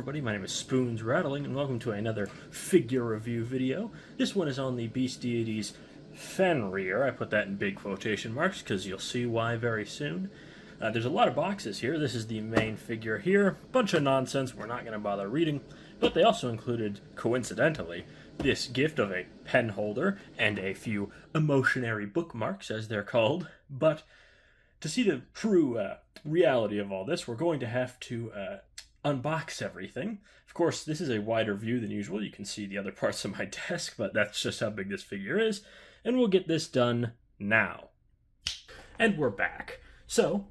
everybody, my name is Spoons Rattling, and welcome to another figure review video. This one is on the Beast Deities Fenrir. I put that in big quotation marks because you'll see why very soon. There's a lot of boxes here. This is the main figure here. Bunch of nonsense we're not going to bother reading, but they also included, coincidentally, this gift of a pen holder and a few emotionary bookmarks, as they're called. But to see the true reality of all this, we're going to have to unbox everything. Of course, this is a wider view than usual. You can see the other parts of my desk, but that's just how big this figure is. And we'll get this done now. And we're back. So,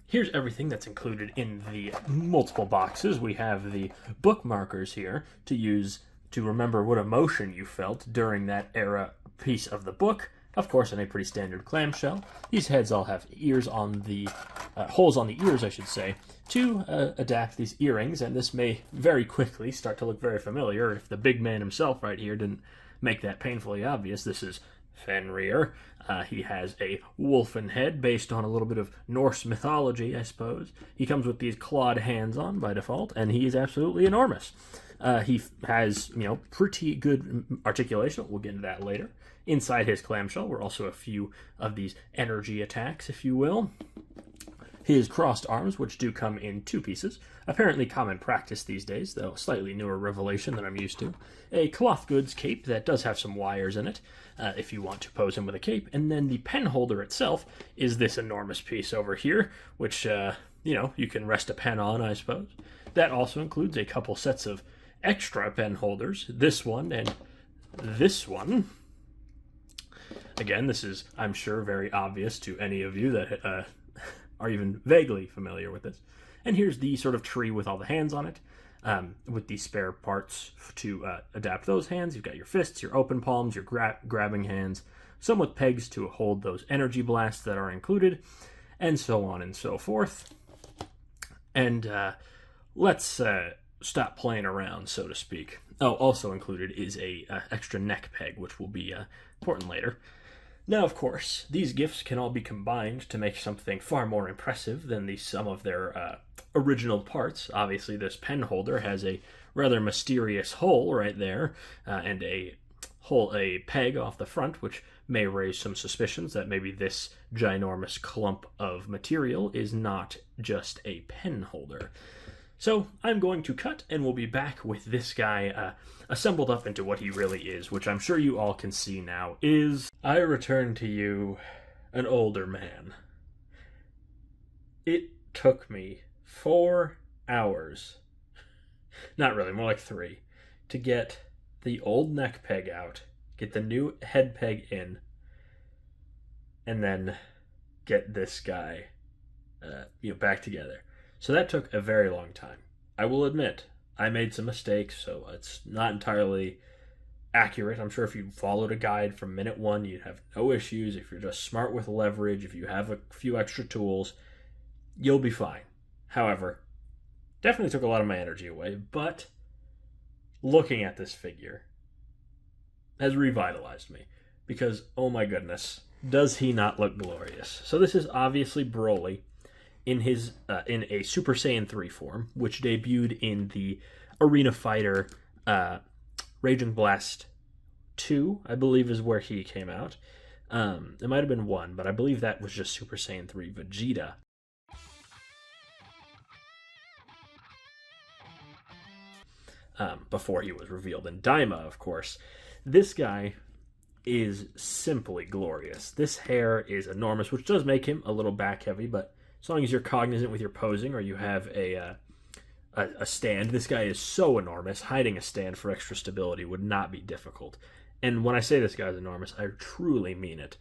here's everything that's included in the multiple boxes. We have the bookmarkers here to use to remember what emotion you felt during that era piece of the book. Of course, in a pretty standard clamshell. These heads all have ears on the, holes on the ears, I should say, to adapt these earrings, and this may very quickly start to look very familiar if the big man himself right here didn't make that painfully obvious. This is Fenrir. He has a wolfen head based on a little bit of Norse mythology, I suppose. He comes with these clawed hands on by default, and he is absolutely enormous. He has, pretty good articulation. We'll get into that later. Inside his clamshell were also a few of these energy attacks, if you will. His crossed arms, which do come in two pieces, apparently common practice these days, though a slightly newer revelation than I'm used to. A cloth goods cape that does have some wires in it, if you want to pose him with a cape. And then the pen holder itself is this enormous piece over here, which, you can rest a pen on, I suppose. That also includes a couple sets of extra pen holders, this one and this one. Again, this is, I'm sure, very obvious to any of you that are even vaguely familiar with this. And here's the sort of tree with all the hands on it, with the spare parts to adapt those hands. You've got your fists, your open palms, your grabbing hands, some with pegs to hold those energy blasts that are included, and so on and so forth. And let's stop playing around, so to speak. Oh, also included is a extra neck peg, which will be important later. Now, of course, these gifts can all be combined to make something far more impressive than the sum of their original parts. Obviously, this pen holder has a rather mysterious hole right there, and a peg off the front, which may raise some suspicions that maybe this ginormous clump of material is not just a pen holder. So I'm going to cut, and we'll be back with this guy assembled up into what he really is, which I'm sure you all can see now is, I return to you an older man. It took me 4 hours, not really, more like 3, to get the old neck peg out, get the new head peg in, and then get this guy back together. So that took a very long time. I will admit, I made some mistakes, so it's not entirely accurate. I'm sure if you followed a guide from minute 1, you'd have no issues. If you're just smart with leverage, if you have a few extra tools, you'll be fine. However, definitely took a lot of my energy away, but looking at this figure has revitalized me. Because, oh my goodness, does he not look glorious? So this is obviously Broly in his in a Super Saiyan 3 form, which debuted in the Arena Fighter Raging Blast 2, I believe is where he came out. It might have been 1, but I believe that was just Super Saiyan 3 Vegeta. Before he was revealed in Daima, of course. This guy is simply glorious. This hair is enormous, which does make him a little back heavy, but as long as you're cognizant with your posing or you have a stand, this guy is so enormous, hiding a stand for extra stability would not be difficult. And when I say this guy is enormous, I truly mean it.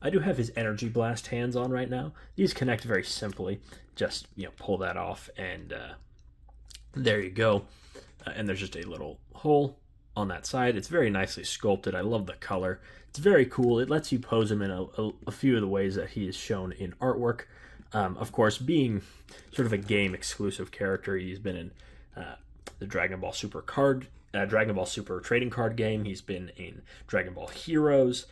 I do have his energy blast hands on right now. These connect very simply. Just, pull that off and there you go. And there's just a little hole on that side. It's very nicely sculpted. I love the color. It's very cool. It lets you pose him in a few of the ways that he is shown in artwork. Of course, being sort of a game-exclusive character, he's been in the Dragon Ball Super trading card game. He's been in Dragon Ball Heroes.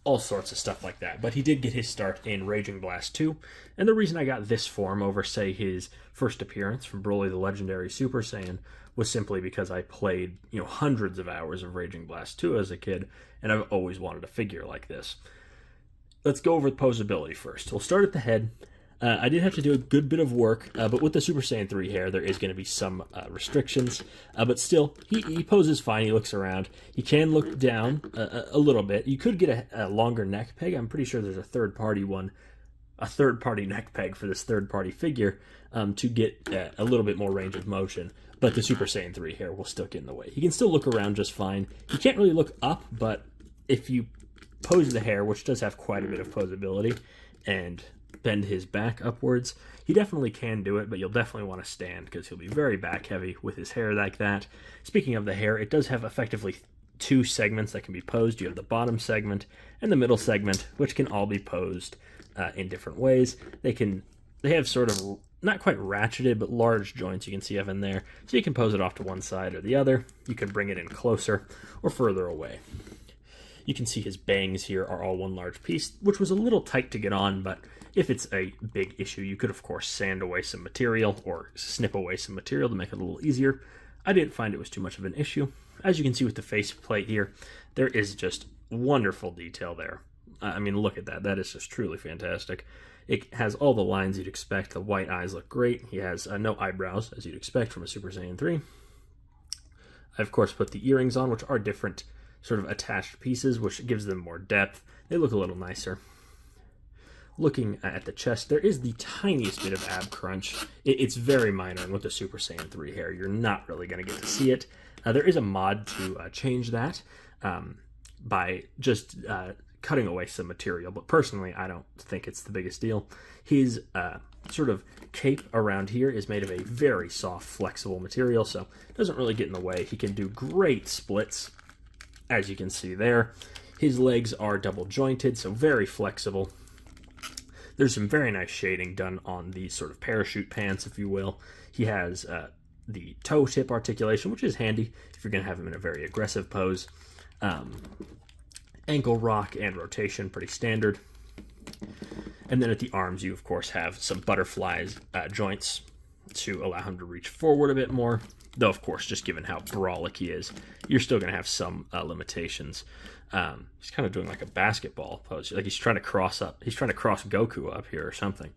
all sorts of stuff like that. But he did get his start in Raging Blast 2, and the reason I got this form over, say, his first appearance from Broly the Legendary Super Saiyan was simply because I played, hundreds of hours of Raging Blast 2 as a kid, and I've always wanted a figure like this. Let's go over the posability first. We'll start at the head. I did have to do a good bit of work, but with the Super Saiyan 3 hair, there is going to be some restrictions. But still, he poses fine. He looks around. He can look down a little bit. You could get a longer neck peg. I'm pretty sure there's a third-party neck peg for this third-party figure to get a little bit more range of motion. But the Super Saiyan 3 hair will still get in the way. He can still look around just fine. He can't really look up, but if you pose the hair, which does have quite a bit of posability, and bend his back upwards, he definitely can do it, but you'll definitely want to stand because he'll be very back heavy with his hair like that. Speaking of the hair, it does have effectively two segments that can be posed. You have the bottom segment and the middle segment, which can all be posed in different ways. They have sort of not quite ratcheted, but large joints you can see in there, so you can pose it off to one side or the other. You can bring it in closer or further away. You can see his bangs here are all one large piece, which was a little tight to get on, but if it's a big issue, you could, of course, sand away some material or snip away some material to make it a little easier. I didn't find it was too much of an issue. As you can see with the faceplate here, there is just wonderful detail there. I mean, look at that. That is just truly fantastic. It has all the lines you'd expect. The white eyes look great. He has no eyebrows, as you'd expect from a Super Saiyan 3. I, of course, put the earrings on, which are different sort of attached pieces, which gives them more depth. They look a little nicer. Looking at the chest, there is the tiniest bit of ab crunch. It's very minor, and with the Super Saiyan 3 hair, you're not really going to get to see it. There is a mod to change that by just cutting away some material, but personally, I don't think it's the biggest deal. His sort of cape around here is made of a very soft, flexible material, so it doesn't really get in the way. He can do great splits, as you can see there. His legs are double jointed, so very flexible. There's some very nice shading done on these sort of parachute pants, if you will. He has the toe tip articulation, which is handy if you're going to have him in a very aggressive pose. Ankle rock and rotation, pretty standard. And then at the arms, you, of course, have some butterflies joints to allow him to reach forward a bit more. Though, of course, just given how brolic he is, you're still going to have some limitations. He's kind of doing like a basketball pose, like he's trying to cross up. He's trying to cross Goku up here or something.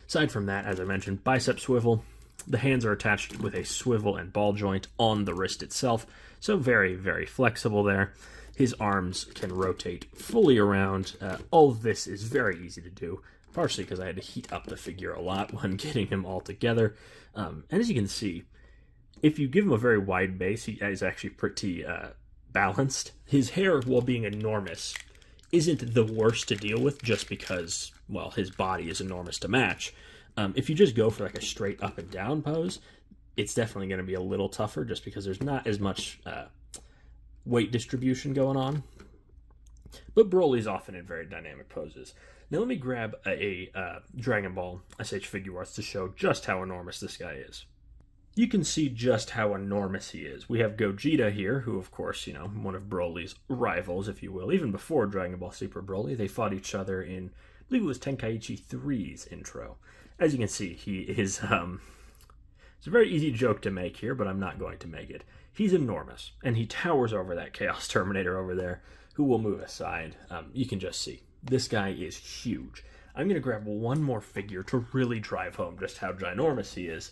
Aside from that, as I mentioned, bicep swivel. The hands are attached with a swivel and ball joint on the wrist itself, so very, very flexible there. His arms can rotate fully around. All of this is very easy to do, partially because I had to heat up the figure a lot when getting him all together. And as you can see, if you give him a very wide base, he is actually pretty balanced. His hair, while being enormous, isn't the worst to deal with just because, well, his body is enormous to match. If you just go for like a straight up and down pose, it's definitely going to be a little tougher just because there's not as much weight distribution going on. But Broly's often in very dynamic poses. Now let me grab a Dragon Ball SH Figure Arts to show just how enormous this guy is. You can see just how enormous he is. We have Gogeta here, who, of course, one of Broly's rivals, if you will. Even before Dragon Ball Super Broly, they fought each other in, I believe it was Tenkaichi 3's intro. As you can see, he is, it's a very easy joke to make here, but I'm not going to make it. He's enormous, and he towers over that Chaos Terminator over there, who will move aside. You can just see. This guy is huge. I'm going to grab one more figure to really drive home just how ginormous he is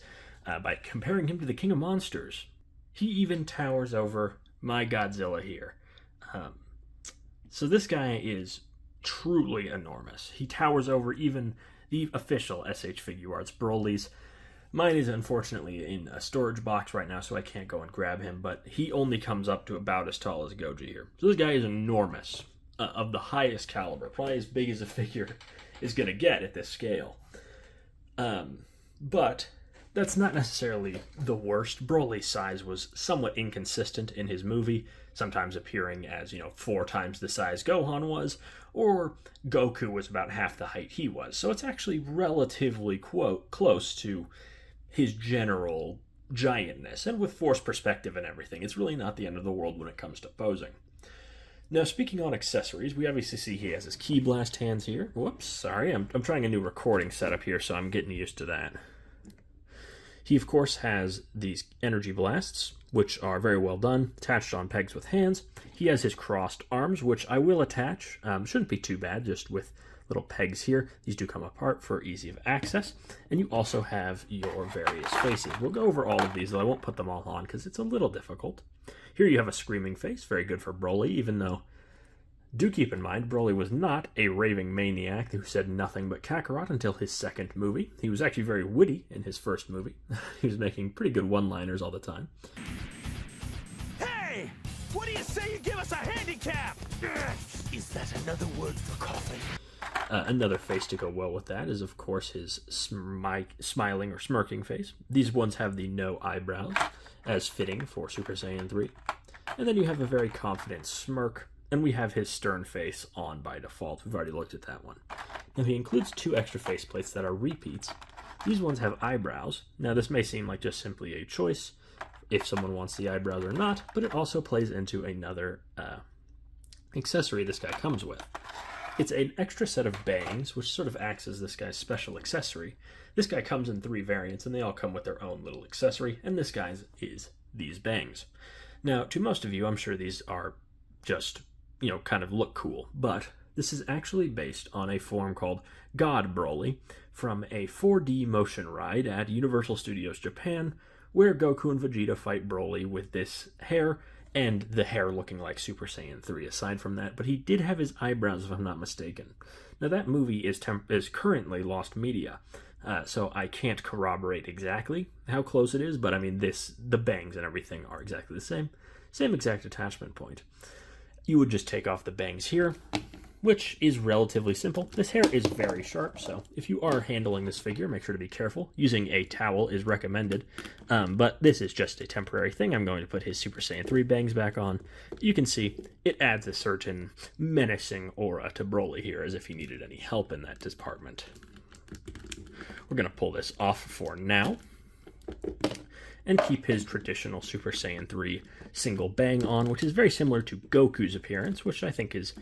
by comparing him to the King of Monsters. He even towers over my Godzilla here. So this guy is truly enormous. He towers over even the official SH Figure Arts Broly's. Mine is unfortunately in a storage box right now, so I can't go and grab him, but he only comes up to about as tall as Goji here. So this guy is enormous, of the highest caliber, probably as big as a figure is going to get at this scale. But that's not necessarily the worst. Broly's size was somewhat inconsistent in his movie, sometimes appearing as, 4 times the size Gohan was, or Goku was about half the height he was. So it's actually relatively close to his general giantness, and with force perspective and everything, it's really not the end of the world when it comes to posing. Now, speaking on accessories, we obviously see he has his key blast hands here. Whoops, sorry, I'm trying a new recording setup here, so I'm getting used to that. He, of course, has these energy blasts, which are very well done, attached on pegs with hands. He has his crossed arms, which I will attach. Shouldn't be too bad, just with little pegs here. These do come apart for easy of access. And you also have your various faces. We'll go over all of these, though I won't put them all on because it's a little difficult. Here you have a screaming face, very good for Broly, even though, do keep in mind, Broly was not a raving maniac who said nothing but Kakarot until his second movie. He was actually very witty in his first movie. He was making pretty good one-liners all the time. Hey! What do you say you give us a handicap? Is that another word for coughing? Another face to go well with that is, of course, his smiling or smirking face. These ones have the no eyebrows, as fitting for Super Saiyan 3. And then you have a very confident smirk, and we have his stern face on by default. We've already looked at that one. Now, he includes 2 extra faceplates that are repeats. These ones have eyebrows. Now, this may seem like just simply a choice if someone wants the eyebrows or not, but it also plays into another accessory this guy comes with. It's an extra set of bangs, which sort of acts as this guy's special accessory. This guy comes in 3 variants, and they all come with their own little accessory, and this guy's is these bangs. Now, to most of you, I'm sure these are just, kind of look cool, but this is actually based on a form called God Broly from a 4D motion ride at Universal Studios Japan, where Goku and Vegeta fight Broly with this hair, and the hair looking like Super Saiyan 3 aside from that, but he did have his eyebrows, if I'm not mistaken. Now, that movie is currently lost media, so I can't corroborate exactly how close it is, but I mean, the bangs and everything are exactly the same. Same exact attachment point. You would just take off the bangs here, which is relatively simple. This hair is very sharp, so if you are handling this figure, make sure to be careful. Using a towel is recommended, but this is just a temporary thing. I'm going to put his Super Saiyan 3 bangs back on. You can see it adds a certain menacing aura to Broly here, as if he needed any help in that department. We're going to pull this off for now, and keep his traditional Super Saiyan 3 single bang on, which is very similar to Goku's appearance, which I think is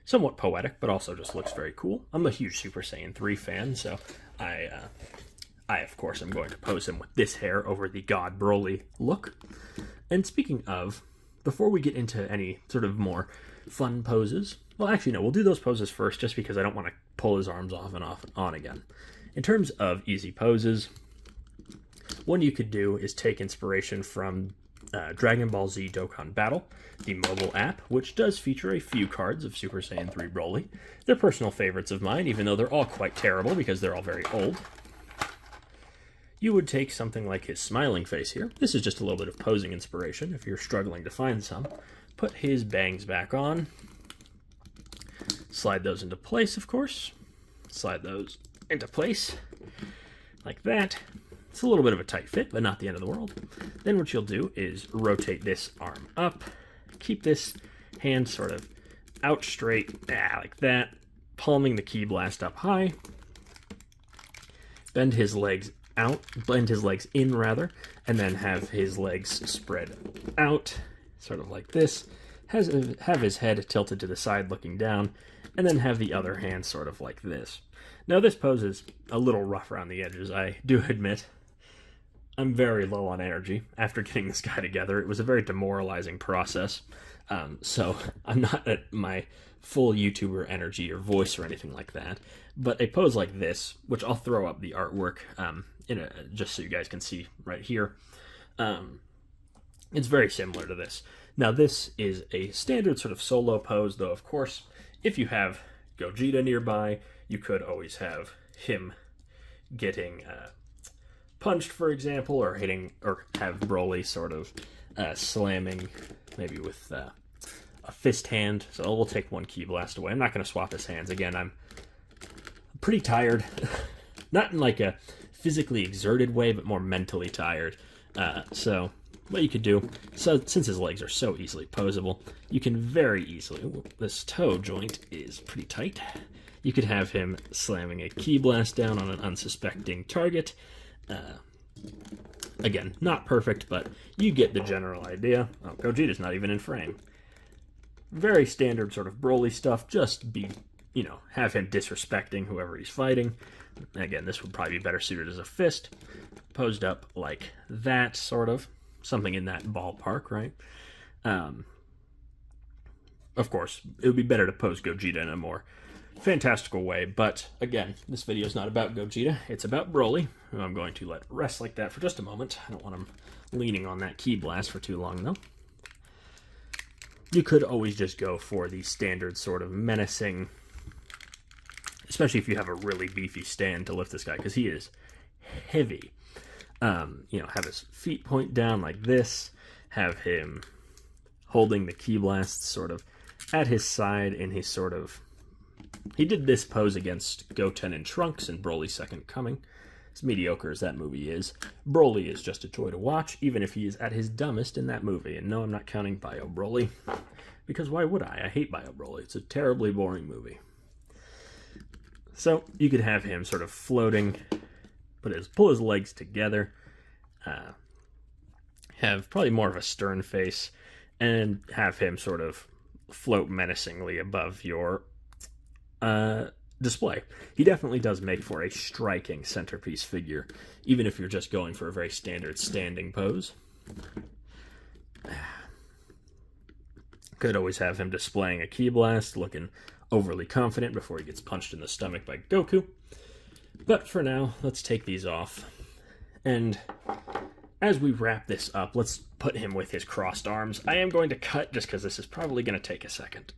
somewhat poetic, but also just looks very cool. I'm a huge Super Saiyan 3 fan, so I of course, am going to pose him with this hair over the God Broly look. And speaking of, before we get into any sort of more fun poses, well, actually, no, we'll do those poses first, just because I don't want to pull his arms off and on again. In terms of easy poses, one you could do is take inspiration from Dragon Ball Z Dokkan Battle, the mobile app, which does feature a few cards of Super Saiyan 3 Broly. They're personal favorites of mine, even though they're all quite terrible because they're all very old. You would take something like his smiling face here. This is just a little bit of posing inspiration if you're struggling to find some. Put his bangs back on. Slide those into place, of course. Slide those into place like that. It's a little bit of a tight fit, but not the end of the world. Then what you'll do is rotate this arm up, keep this hand sort of out straight, like that, palming the ki blast up high, bend his legs out, blend his legs in rather, and then have his legs spread out, sort of like this, have his head tilted to the side looking down, and then have the other hand sort of like this. Now this pose is a little rough around the edges, I do admit. I'm very low on energy after getting this guy together. It was a very demoralizing process, so I'm not at my full YouTuber energy or voice or anything like that. But a pose like this, which I'll throw up the artwork just so you guys can see right here, it's very similar to this. Now this is a standard sort of solo pose, though of course, if you have Gogeta nearby, you could always have him getting punched, for example, or have Broly sort of slamming, maybe with a fist hand. So we'll take one ki blast away. I'm not going to swap his hands again. I'm pretty tired, not in like a physically exerted way, but more mentally tired. So what you could do, since his legs are so easily posable, you can very easily, this toe joint is pretty tight, you could have him slamming a ki blast down on an unsuspecting target. Again, not perfect, but you get the general idea. Oh, Gogeta's not even in frame. very standard sort of Broly stuff. Just be, have him disrespecting whoever he's fighting. Again, this would probably be better suited as a fist, posed up like that, sort of. Something in that ballpark, right? Of course, it would be better to pose Gogeta in a more fantastical way, but again, this video is not about Gogeta, it's about Broly, who I'm going to let rest like that for just a moment. I don't want him leaning on that Ki Blast for too long, though. You could always just go for the standard sort of menacing, especially if you have a really beefy stand to lift this guy, because he is heavy. Have his feet point down like this, have him holding the Ki Blast sort of at his side in his sort of... He did this pose against Goten and Trunks in Broly's Second Coming. As mediocre as that movie is, Broly is just a joy to watch, even if he is at his dumbest in that movie. And no, I'm not counting Bio Broly, because why would I? I hate Bio Broly. It's a terribly boring movie. So you could have him sort of floating, pull his legs together, have probably more of a stern face, and have him sort of float menacingly above your display. He definitely does make for a striking centerpiece figure, even if you're just going for a very standard standing pose. Could always have him displaying a Ki Blast, looking overly confident before he gets punched in the stomach by Goku. But for now, let's take these off. And as we wrap this up, let's put him with his crossed arms. I am going to cut just because this is probably going to take a second.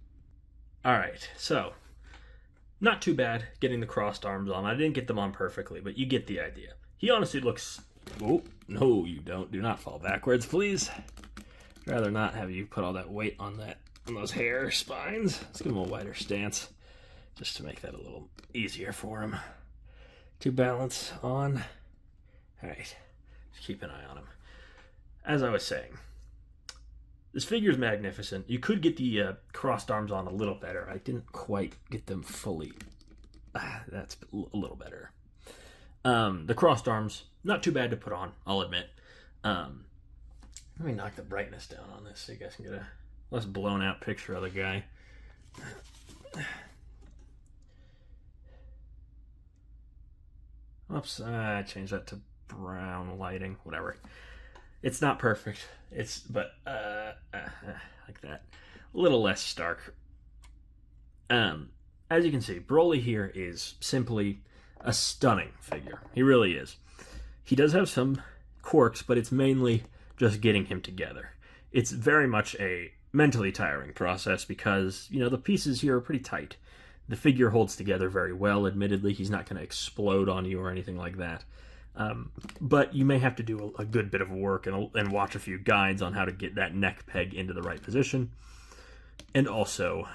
Alright, so not too bad getting the crossed arms on. I didn't get them on perfectly, but you get the idea. He honestly looks... Oh, no, you don't. Do not fall backwards, please. I'd rather not have you put all that weight on those hair spines. Let's give him a wider stance, just to make that a little easier for him to balance on. Alright, just keep an eye on him. As I was saying, this figure's magnificent. You could get the crossed arms on a little better. I didn't quite get them fully. That's a little better. The crossed arms, not too bad to put on, I'll admit. Let me knock the brightness down on this so you guys can get a less blown out picture of the guy. Oops, I changed that to brown lighting, whatever. It's not perfect. But like that. A little less stark. As you can see, Broly here is simply a stunning figure. He really is. He does have some quirks, but it's mainly just getting him together. It's very much a mentally tiring process because, the pieces here are pretty tight. The figure holds together very well, admittedly. He's not going to explode on you or anything like that. But you may have to do a good bit of work and watch a few guides on how to get that neck peg into the right position, and also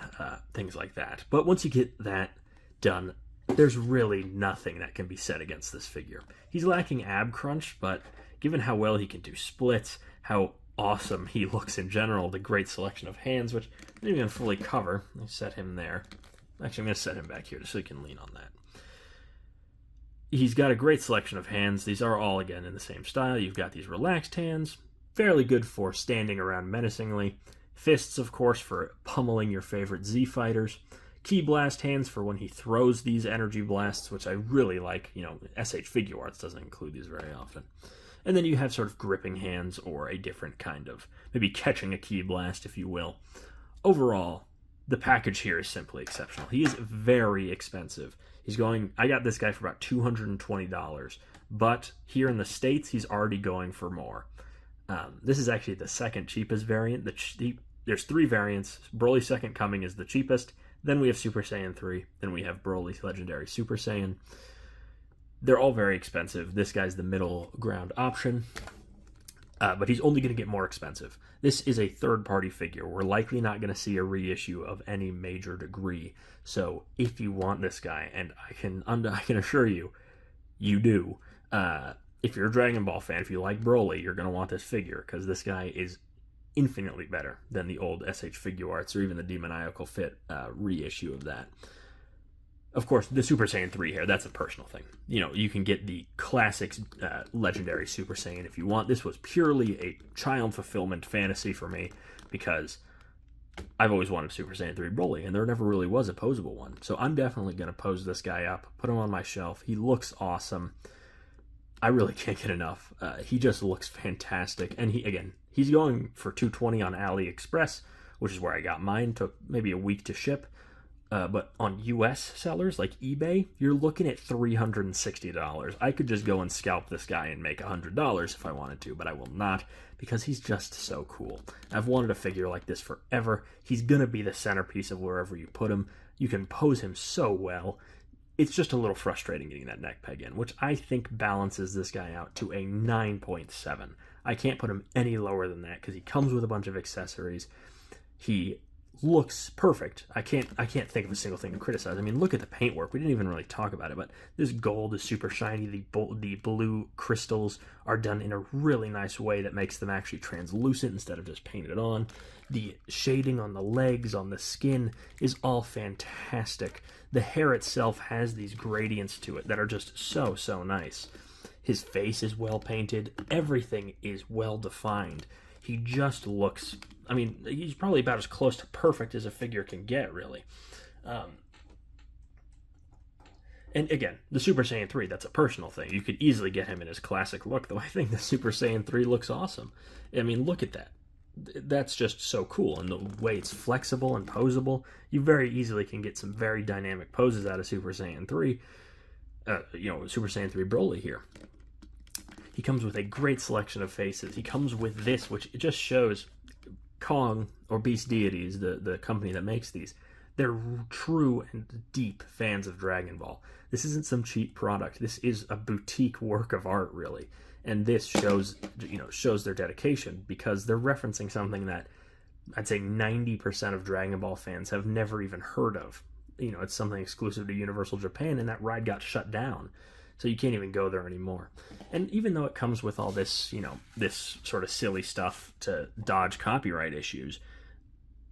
things like that. But once you get that done, there's really nothing that can be said against this figure. He's lacking ab crunch, but given how well he can do splits, how awesome he looks in general, the great selection of hands, which I'm not even going to fully cover. Let me set him there. Actually, I'm going to set him back here just so he can lean on that. He's got a great selection of hands. These are all, again, in the same style. You've got these relaxed hands, fairly good for standing around menacingly. Fists, of course, for pummeling your favorite Z fighters. Ki Blast hands for when he throws these energy blasts, which I really like. SH Figure Arts doesn't include these very often. And then you have sort of gripping hands or a different kind of, maybe catching a Ki Blast, if you will. Overall, the package here is simply exceptional. He is very expensive. I got this guy for about $220, but here in the States, he's already going for more. This is actually the second cheapest variant. There's 3 variants. Broly's Second Coming is the cheapest. Then we have Super Saiyan 3. Then we have Broly's Legendary Super Saiyan. They're all very expensive. This guy's the middle ground option, but he's only going to get more expensive. This is a third-party figure. We're likely not going to see a reissue of any major degree. So if you want this guy, and I can assure you, you do. If you're a Dragon Ball fan, if you like Broly, you're going to want this figure because this guy is infinitely better than the old SH Figure Arts or even the Demoniacal Fit reissue of that. Of course, the Super Saiyan 3 here, that's a personal thing. You can get the classic Legendary Super Saiyan if you want. This was purely a child fulfillment fantasy for me because I've always wanted Super Saiyan 3 Broly, and there never really was a posable one. So I'm definitely going to pose this guy up, put him on my shelf. He looks awesome. I really can't get enough. He just looks fantastic. And he's going for $220 on AliExpress, which is where I got mine. Took maybe a week to ship. But on US sellers like eBay, you're looking at $360. I could just go and scalp this guy and make $100 if I wanted to, but I will not because he's just so cool. I've wanted a figure like this forever. He's going to be the centerpiece of wherever you put him. You can pose him so well. It's just a little frustrating getting that neck peg in, which I think balances this guy out to a 9.7. I can't put him any lower than that because he comes with a bunch of accessories. He looks perfect. I can't think of a single thing to criticize. I mean, look at the paintwork. We didn't even really talk about it, but this gold is super shiny. The blue crystals are done in a really nice way that makes them actually translucent instead of just painted on. The shading on the legs, on the skin is all fantastic. The hair itself has these gradients to it that are just so nice. His face is well painted. Everything is well defined. He just looks, I mean, he's probably about as close to perfect as a figure can get, really. And again, the Super Saiyan 3, that's a personal thing. You could easily get him in his classic look, though I think the Super Saiyan 3 looks awesome. I mean, look at that. That's just so cool. And the way it's flexible and posable, you very easily can get some very dynamic poses out of Super Saiyan 3. Super Saiyan 3 Broly here. He comes with a great selection of faces. He comes with this, which it just shows Kong, or Beast Deities, the company that makes these, they're true and deep fans of Dragon Ball. This isn't some cheap product. This is a boutique work of art, really. And this shows their dedication because they're referencing something that I'd say 90% of Dragon Ball fans have never even heard of. It's something exclusive to Universal Japan, and that ride got shut down. So you can't even go there anymore. And even though it comes with all this, this sort of silly stuff to dodge copyright issues,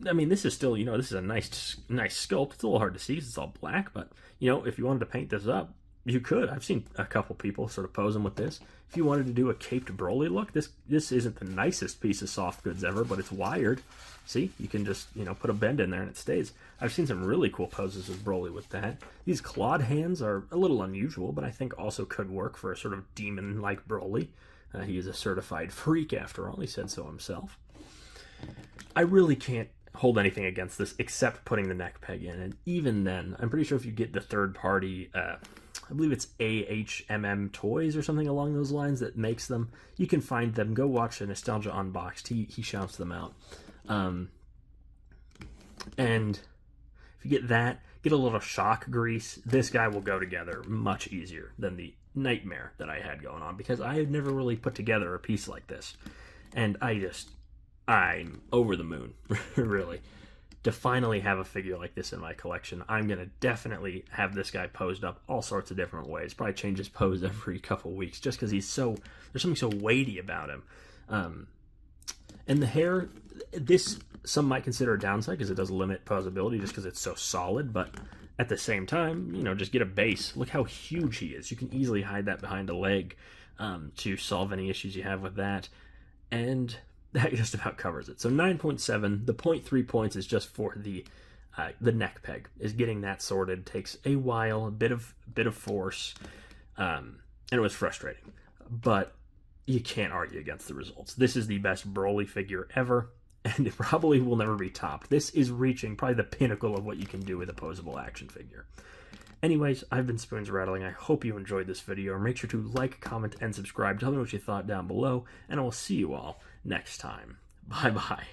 I mean, this is still, this is a nice sculpt. It's a little hard to see because it's all black, but, if you wanted to paint this up, you could. I've seen a couple people sort of posing with this. If you wanted to do a caped Broly look, this isn't the nicest piece of soft goods ever, but it's wired. See, you can just, put a bend in there and it stays. I've seen some really cool poses of Broly with that. These clawed hands are a little unusual, but I think also could work for a sort of demon-like Broly. He is a certified freak, after all. He said so himself. I really can't hold anything against this except putting the neck peg in, and even then, I'm pretty sure if you get the third-party, I believe it's AHMM Toys or something along those lines that makes them, you can find them. Go watch a Nostalgia Unboxed. He shouts them out. And if you get that, get a little shock grease, this guy will go together much easier than the nightmare that I had going on, because I had never really put together a piece like this. And I'm over the moon, really, to finally have a figure like this in my collection. I'm going to definitely have this guy posed up all sorts of different ways. Probably change his pose every couple weeks, just because there's something so weighty about him. And the hair, some might consider a downside because it does limit posability just because it's so solid, but at the same time, just get a base. Look how huge he is. You can easily hide that behind a leg to solve any issues you have with that. And that just about covers it. So 9.7, the 0.3 points is just for the neck peg. Is getting that sorted takes a while, a bit of force, and it was frustrating. But you can't argue against the results. This is the best Broly figure ever, and it probably will never be topped. This is reaching probably the pinnacle of what you can do with a posable action figure. Anyways, I've been Spoons Rattling. I hope you enjoyed this video. Make sure to like, comment, and subscribe. Tell me what you thought down below, and I will see you all next time. Bye-bye.